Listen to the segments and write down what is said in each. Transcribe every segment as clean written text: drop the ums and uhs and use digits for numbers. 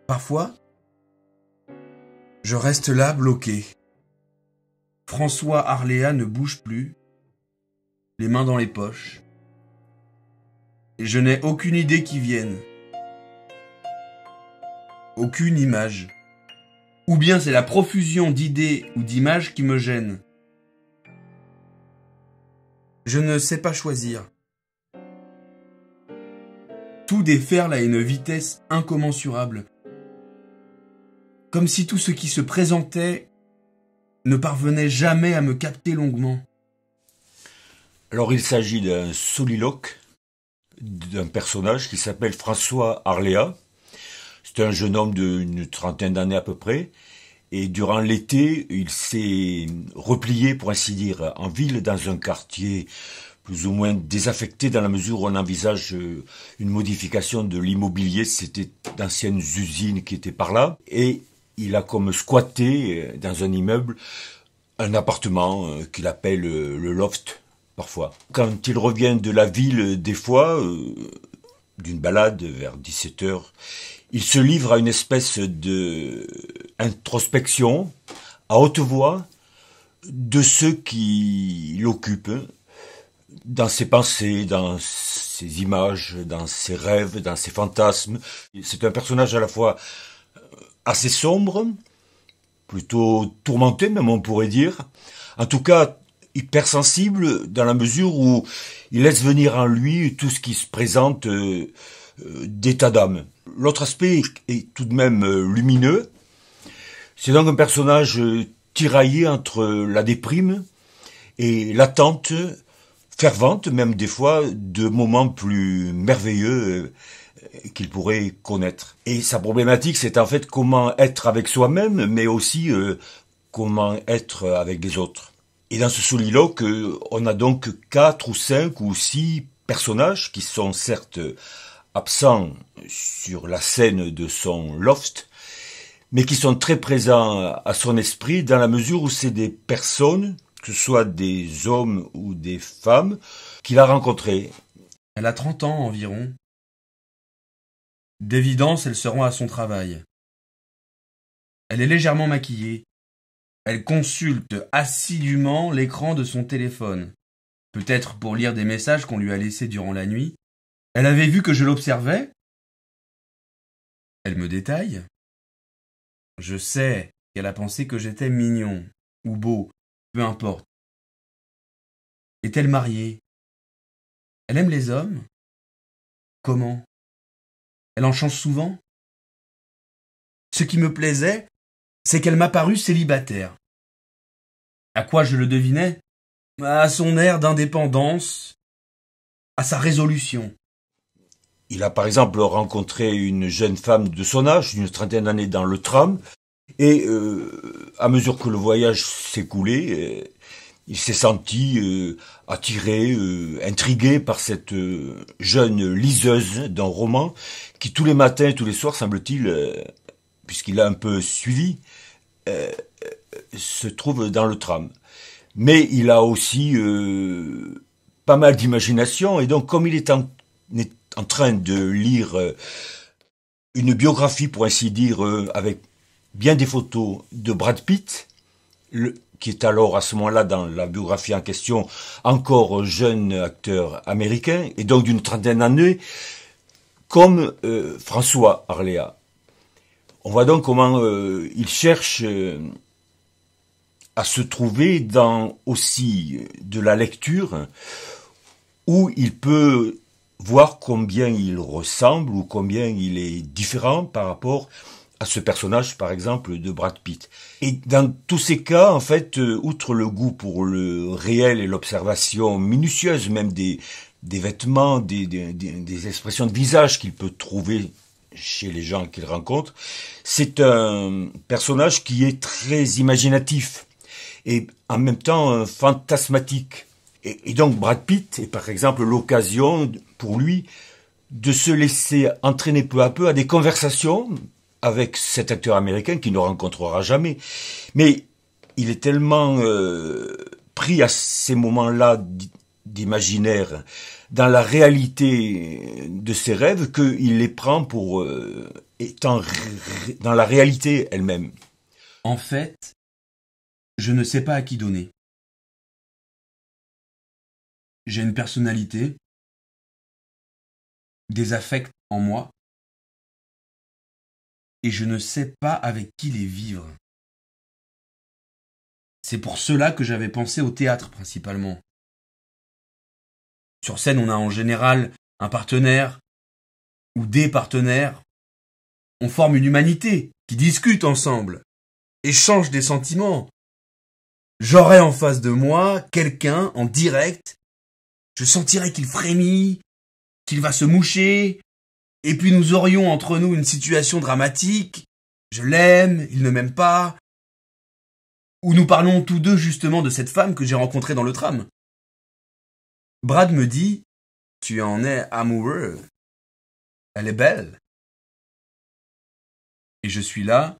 Parfois, je reste là bloqué. François Arléa ne bouge plus, les mains dans les poches. Et je n'ai aucune idée qui vienne. Aucune image. Ou bien c'est la profusion d'idées ou d'images qui me gêne. Je ne sais pas choisir. Tout déferle à une vitesse incommensurable. Comme si tout ce qui se présentait ne parvenait jamais à me capter longuement. Alors il s'agit d'un soliloque, d'un personnage qui s'appelle François Arléa. C'est un jeune homme d'une trentaine d'années à peu près. Et durant l'été, il s'est replié, pour ainsi dire, en ville, dans un quartier plus ou moins désaffecté, dans la mesure où on envisage une modification de l'immobilier. C'était d'anciennes usines qui étaient par là. Et il a comme squatté dans un immeuble un appartement qu'il appelle le loft, parfois. Quand il revient de la ville, des fois, d'une balade vers 17h, il se livre à une espèce de introspection, à haute voix, de ceux qui l'occupent, dans ses pensées, dans ses images, dans ses rêves, dans ses fantasmes. C'est un personnage à la fois assez sombre, plutôt tourmenté même on pourrait dire, en tout cas hypersensible dans la mesure où il laisse venir en lui tout ce qui se présente d'état d'âme. L'autre aspect est tout de même lumineux. C'est donc un personnage tiraillé entre la déprime et l'attente fervente, même des fois, de moments plus merveilleux qu'il pourrait connaître. Et sa problématique, c'est en fait comment être avec soi-même, mais aussi comment être avec les autres. Et dans ce soliloque, on a donc 4 ou 5 ou 6 personnages qui sont certes absents sur la scène de son loft, mais qui sont très présents à son esprit dans la mesure où c'est des personnes, que ce soit des hommes ou des femmes, qu'il a rencontrées. Elle a 30 ans environ. D'évidence, elle se rend à son travail. Elle est légèrement maquillée. Elle consulte assidûment l'écran de son téléphone, peut-être pour lire des messages qu'on lui a laissés durant la nuit. Elle avait vu que je l'observais. Elle me détaille. Je sais qu'elle a pensé que j'étais mignon, ou beau, peu importe. Est-elle mariée? Elle aime les hommes? Comment? Elle en change souvent? Ce qui me plaisait, c'est qu'elle m'a paru célibataire. À quoi je le devinais? À son air d'indépendance, à sa résolution. Il a par exemple rencontré une jeune femme de son âge, d'une trentaine d'années, dans le tram, et à mesure que le voyage s'écoulait, il s'est senti attiré, intrigué par cette jeune liseuse d'un roman qui tous les matins et tous les soirs, semble-t-il, puisqu'il a un peu suivi, se trouve dans le tram. Mais il a aussi pas mal d'imagination, et donc comme il est en train de lire une biographie, pour ainsi dire, avec bien des photos de Brad Pitt, qui est alors à ce moment-là dans la biographie en question encore jeune acteur américain, et donc d'une trentaine d'années, comme François Arléa. On voit donc comment il cherche à se trouver dans aussi de la lecture, où il peut voir combien il ressemble ou combien il est différent par rapport à ce personnage, par exemple, de Brad Pitt. Et dans tous ces cas, en fait, outre le goût pour le réel et l'observation minutieuse même des vêtements, des expressions de visage qu'il peut trouver chez les gens qu'il rencontre, c'est un personnage qui est très imaginatif et en même temps fantasmatique. Et donc Brad Pitt est par exemple l'occasion pour lui de se laisser entraîner peu à peu à des conversations avec cet acteur américain qu'il ne rencontrera jamais. Mais il est tellement pris à ces moments-là d'imaginaire, dans la réalité de ses rêves, qu'il les prend pour étant dans la réalité elle-même. En fait, je ne sais pas à qui donner. J'ai une personnalité, des affects en moi, et je ne sais pas avec qui les vivre. C'est pour cela que j'avais pensé au théâtre principalement. Sur scène, on a en général un partenaire ou des partenaires. On forme une humanité qui discute ensemble, échange des sentiments. J'aurais en face de moi quelqu'un en direct. Je sentirais qu'il frémit, qu'il va se moucher, et puis nous aurions entre nous une situation dramatique. Je l'aime, il ne m'aime pas. Où nous parlons tous deux justement de cette femme que j'ai rencontrée dans le tram. Brad me dit « Tu en es amoureux. Elle est belle. » Et je suis là.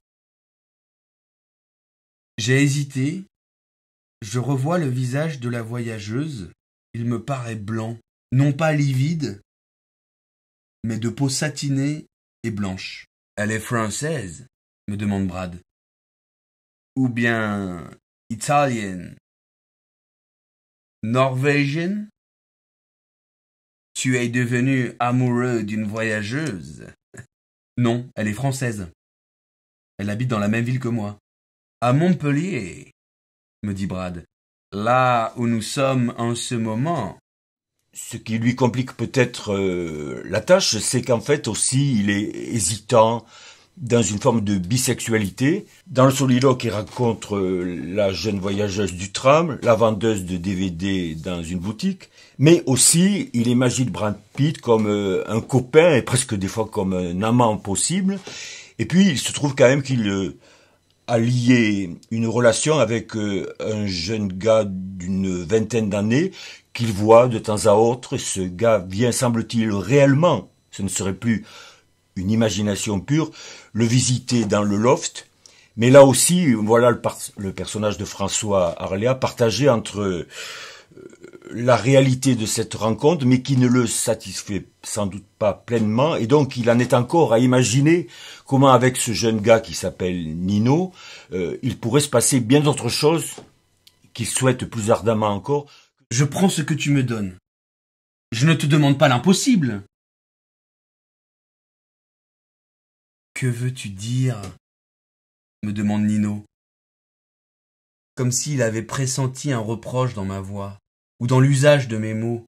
J'ai hésité. Je revois le visage de la voyageuse. Il me paraît blanc, non pas livide, mais de peau satinée et blanche. « Elle est française ?» me demande Brad. « Ou bien italienne, norvégienne ? Tu es devenu amoureux d'une voyageuse ? » Non, elle est française. Elle habite dans la même ville que moi. À Montpellier, me dit Brad. Là où nous sommes en ce moment. Ce qui lui complique peut-être la tâche, c'est qu'en fait aussi il est hésitant dans une forme de bisexualité. Dans le soliloque, il rencontre la jeune voyageuse du tram, la vendeuse de DVD dans une boutique, mais aussi il imagine Brad Pitt comme un copain et presque des fois comme un amant possible. Et puis il se trouve quand même qu'il a lié une relation avec un jeune gars d'une vingtaine d'années qu'il voit de temps à autre. Ce gars vient, semble-t-il, réellement, ce ne serait plus une imagination pure, le visiter dans le loft. Mais là aussi, voilà le personnage de François Arléa partagé entre la réalité de cette rencontre, mais qui ne le satisfait sans doute pas pleinement, et donc il en est encore à imaginer comment avec ce jeune gars qui s'appelle Nino, il pourrait se passer bien d'autres choses qu'il souhaite plus ardemment encore. Je prends ce que tu me donnes. Je ne te demande pas l'impossible. Que veux-tu dire ? Me demande Nino. Comme s'il avait pressenti un reproche dans ma voix, ou dans l'usage de mes mots,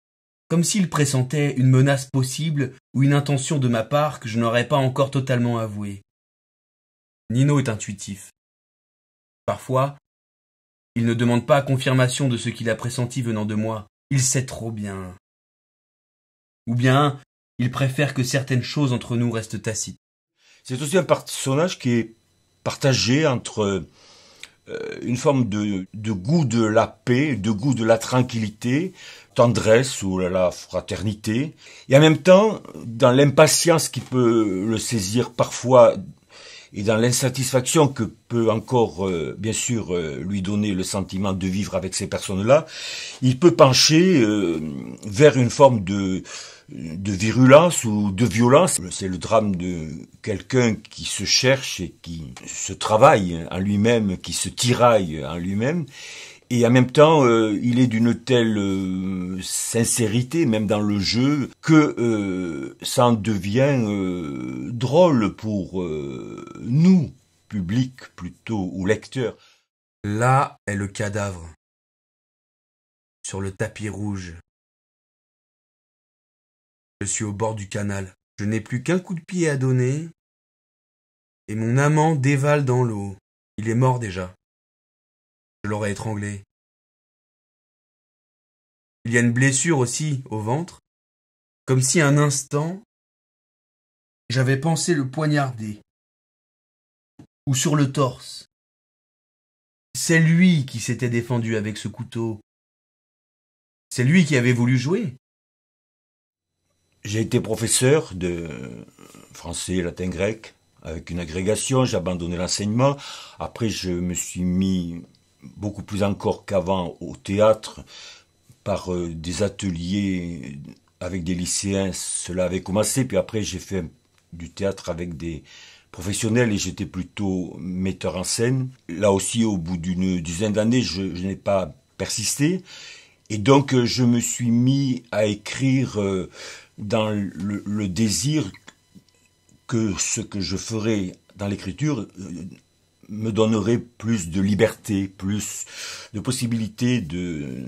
comme s'il pressentait une menace possible ou une intention de ma part que je n'aurais pas encore totalement avouée. Nino est intuitif. Parfois, il ne demande pas confirmation de ce qu'il a pressenti venant de moi. Il sait trop bien. Ou bien, il préfère que certaines choses entre nous restent tacites. C'est aussi un personnage qui est partagé entre une forme de goût de la paix, de goût de la tranquillité, tendresse ou la fraternité, et en même temps, dans l'impatience qui peut le saisir parfois et dans l'insatisfaction que peut encore, bien sûr, lui donner le sentiment de vivre avec ces personnes-là, il peut pencher vers une forme de virulence ou de violence. C'est le drame de quelqu'un qui se cherche et qui se travaille en lui-même, qui se tiraille en lui-même. Et en même temps, il est d'une telle sincérité, même dans le jeu, que ça en devient drôle pour nous, public plutôt, ou lecteurs. Là est le cadavre, sur le tapis rouge. Je suis au bord du canal. Je n'ai plus qu'un coup de pied à donner, et mon amant dévale dans l'eau. Il est mort déjà. Je l'aurais étranglé. Il y a une blessure aussi au ventre, comme si un instant, j'avais pensé le poignarder, ou sur le torse. C'est lui qui s'était défendu avec ce couteau. C'est lui qui avait voulu jouer. J'ai été professeur de français, latin, grec, avec une agrégation, j'ai abandonné l'enseignement. Après, je me suis mis beaucoup plus encore qu'avant au théâtre, par des ateliers avec des lycéens. Cela avait commencé, puis après j'ai fait du théâtre avec des professionnels et j'étais plutôt metteur en scène. Là aussi, au bout d'une dizaine d'années, je n'ai pas persisté. Et donc, je me suis mis à écrire dans le désir que ce que je ferais dans l'écriture me donnerait plus de liberté, plus de possibilités de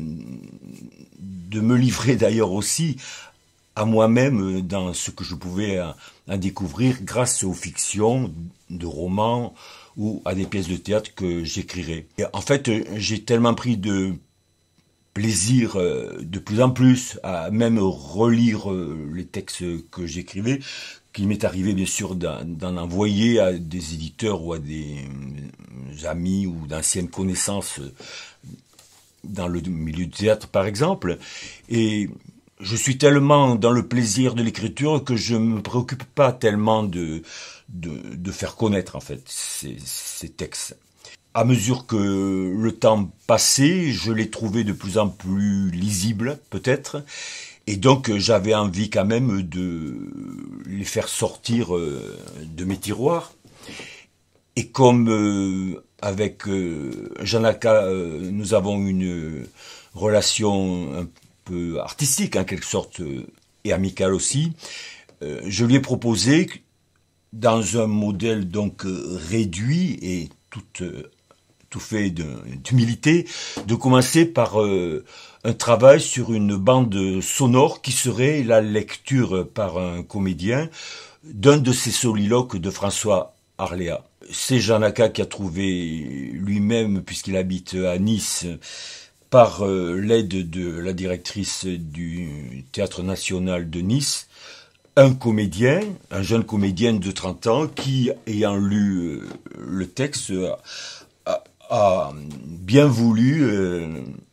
me livrer d'ailleurs aussi à moi-même dans ce que je pouvais en découvrir grâce aux fictions de romans ou à des pièces de théâtre que j'écrirais. En fait, j'ai tellement pris de plaisir de plus en plus à même relire les textes que j'écrivais, qu'il m'est arrivé bien sûr d'en envoyer à des éditeurs ou à des amis ou d'anciennes connaissances dans le milieu du théâtre par exemple. Et je suis tellement dans le plaisir de l'écriture que je me préoccupe pas tellement de faire connaître en fait ces textes. À mesure que le temps passait, je les trouvais de plus en plus lisibles, peut-être. Et donc, j'avais envie quand même de les faire sortir de mes tiroirs. Et comme avec Janaka, nous avons une relation un peu artistique, en quelque sorte, et amicale aussi, je lui ai proposé, dans un modèle donc réduit et tout fait d'humilité, de commencer par un travail sur une bande sonore qui serait la lecture par un comédien d'un de ces soliloques de François Arléa. C'est Janaka qui a trouvé lui-même, puisqu'il habite à Nice, par l'aide de la directrice du Théâtre National de Nice, un comédien, un jeune comédien de 30 ans qui, ayant lu le texte, a bien voulu,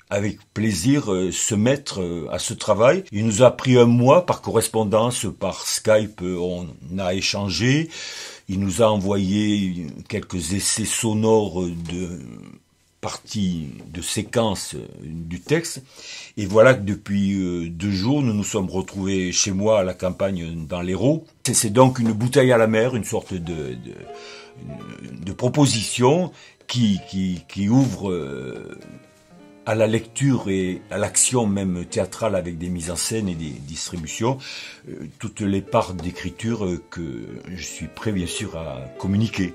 avec plaisir, se mettre à ce travail. Il nous a pris un mois par correspondance, par Skype, on a échangé. Il nous a envoyé quelques essais sonores de parties, de séquences du texte. Et voilà que depuis 2 jours, nous nous sommes retrouvés chez moi à la campagne dans l'Hérault. C'est donc une bouteille à la mer, une sorte de proposition qui ouvre à la lecture et à l'action même théâtrale avec des mises en scène et des distributions, toutes les parts d'écriture que je suis prêt bien sûr à communiquer.